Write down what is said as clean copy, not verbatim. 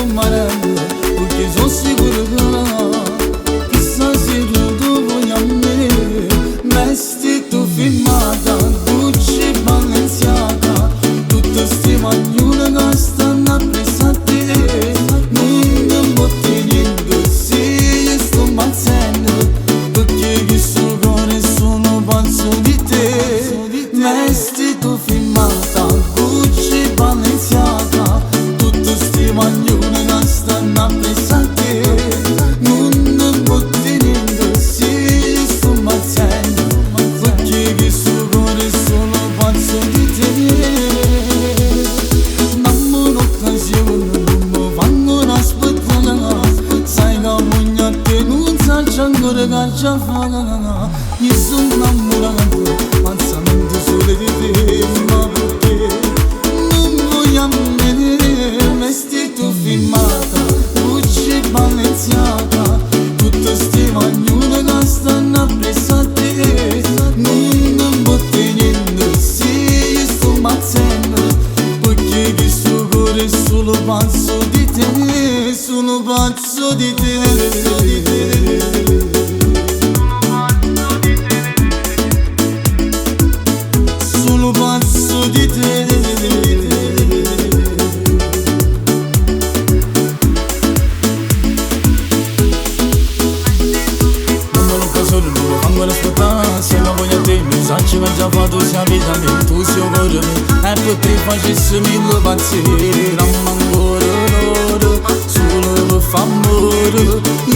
amarelo, porque sou seguro. Chissà se tu vogliamo me, vestito firmata, Gucci Balenciaga, tutte sti maglione che stanno appresso a te. Non botte niente, se io sto impazzendo, perché questo cuore sono pazzo di te. Vestito firmata, Gucci Balenciaga, tutte sti maglione che stanno appresso a te. Non botte niente, se io sto impazzendo, perché questo cuore sono pazzo di te. Dammi un'occasione, non mi fanno aspettare, sai che moglie a te non sa c'è ancora che c'è a fare. Io sono innamorato, pensando solo di te, ma perché non vogliamo vedere vestito firmata, Gucci Balenciaga, tutte sti maglione che stanno appresso a te. Non botte niente, se io sto impazzendo, perché questo cuore è solo pazzo di te, sono pazzo di te. Sono pazzo di te. Dammi l'occasione, non mi fanno aspettare, se non voglio te, mi sa ci va già fatto sia vita mia, tu sei un cuore mio, e per te facessimi due pazzire, dammi ancora l'oro, solo per far amore.